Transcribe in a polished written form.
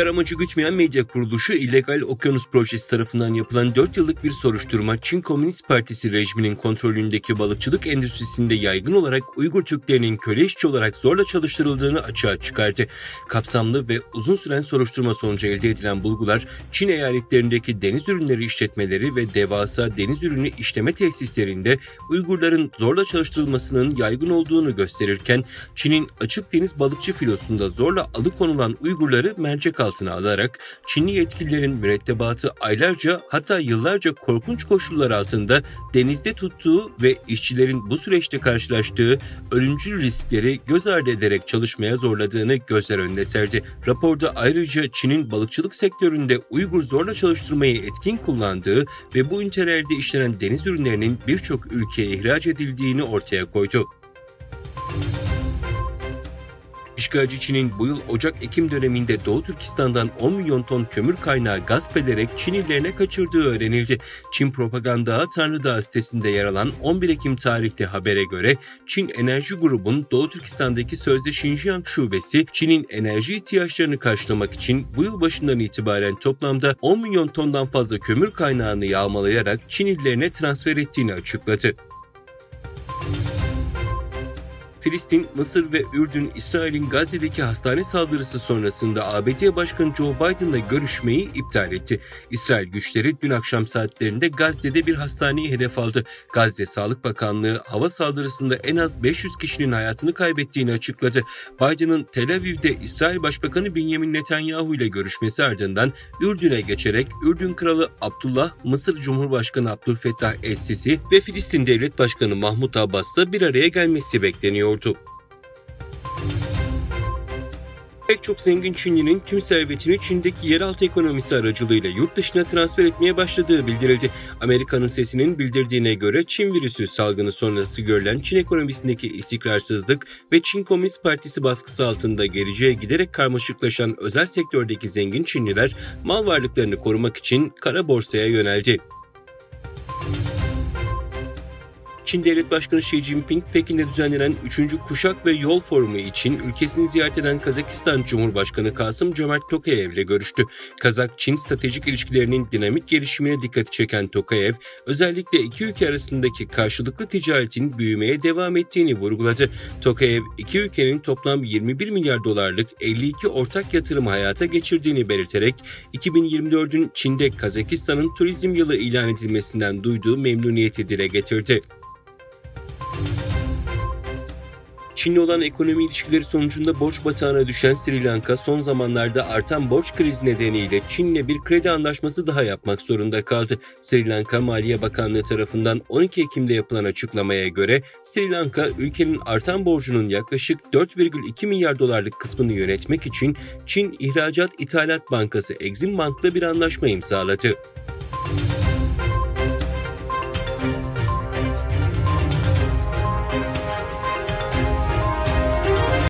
Kar amacı gütmeyen medya kuruluşu illegal okyanus projesi tarafından yapılan 4 yıllık bir soruşturma, Çin Komünist Partisi rejiminin kontrolündeki balıkçılık endüstrisinde yaygın olarak Uygur Türklerinin köle işçi olarak zorla çalıştırıldığını açığa çıkardı. Kapsamlı ve uzun süren soruşturma sonucu elde edilen bulgular, Çin eyaletlerindeki deniz ürünleri işletmeleri ve devasa deniz ürünü işleme tesislerinde Uygurların zorla çalıştırılmasının yaygın olduğunu gösterirken, Çin'in açık deniz balıkçı filosunda zorla alıkonulan Uygurları mercek altına alarak Çinli yetkililerin mürettebatı aylarca hatta yıllarca korkunç koşullar altında denizde tuttuğu ve işçilerin bu süreçte karşılaştığı ölümcül riskleri göz ardı ederek çalışmaya zorladığını gözler önüne serdi. Raporda ayrıca Çin'in balıkçılık sektöründe Uygur zorla çalıştırmayı etkin kullandığı ve bu ünitelerde işlenen deniz ürünlerinin birçok ülkeye ihraç edildiğini ortaya koydu. İşgalci Çin'in bu yıl Ocak-Ekim döneminde Doğu Türkistan'dan 10 milyon ton kömür kaynağı gasp ederek Çinlilerine kaçırdığı öğrenildi. Çin Propaganda Ağı Tanrı Dağı sitesinde yer alan 11 Ekim tarihli habere göre Çin Enerji Grubu'nun Doğu Türkistan'daki sözde Xinjiang şubesi Çin'in enerji ihtiyaçlarını karşılamak için bu yıl başından itibaren toplamda 10 milyon tondan fazla kömür kaynağını yağmalayarak Çinlilerine transfer ettiğini açıkladı. Filistin, Mısır ve Ürdün, İsrail'in Gazze'deki hastane saldırısı sonrasında ABD Başkanı Joe Biden'la görüşmeyi iptal etti. İsrail güçleri dün akşam saatlerinde Gazze'de bir hastaneyi hedef aldı. Gazze Sağlık Bakanlığı hava saldırısında en az 500 kişinin hayatını kaybettiğini açıkladı. Biden'ın Tel Aviv'de İsrail Başbakanı Benjamin Netanyahu ile görüşmesi ardından Ürdün'e geçerek Ürdün Kralı Abdullah, Mısır Cumhurbaşkanı Abdülfettah Es-Sisi ve Filistin Devlet Başkanı Mahmut Abbas'la bir araya gelmesi bekleniyor. Pek çok zengin Çinlinin tüm servetini Çin'deki yeraltı ekonomisi aracılığıyla yurt dışına transfer etmeye başladığı bildirildi. Amerika'nın Sesi'nin bildirdiğine göre Çin virüsü salgını sonrası görülen Çin ekonomisindeki istikrarsızlık ve Çin Komünist Partisi baskısı altında geleceğe giderek karmaşıklaşan özel sektördeki zengin Çinliler mal varlıklarını korumak için kara borsaya yöneldi. Çin Devlet Başkanı Xi Jinping, Pekin'de düzenlenen 3. Kuşak ve Yol Forumu için ülkesini ziyaret eden Kazakistan Cumhurbaşkanı Kasım-Jomart Tokayev ile görüştü. Kazak-Çin stratejik ilişkilerinin dinamik gelişimine dikkati çeken Tokayev, özellikle iki ülke arasındaki karşılıklı ticaretin büyümeye devam ettiğini vurguladı. Tokayev, iki ülkenin toplam 21 milyar dolarlık 52 ortak yatırımı hayata geçirdiğini belirterek, 2024'ün Çin'de Kazakistan'ın turizm yılı ilan edilmesinden duyduğu memnuniyeti dile getirdi. Çin'le olan ekonomi ilişkileri sonucunda borç batağına düşen Sri Lanka, son zamanlarda artan borç krizi nedeniyle Çin'le bir kredi anlaşması daha yapmak zorunda kaldı. Sri Lanka Maliye Bakanlığı tarafından 12 Ekim'de yapılan açıklamaya göre Sri Lanka, ülkenin artan borcunun yaklaşık 4,2 milyar dolarlık kısmını yönetmek için Çin İhracat İthalat Bankası Exim Bank'la bir anlaşma imzaladı.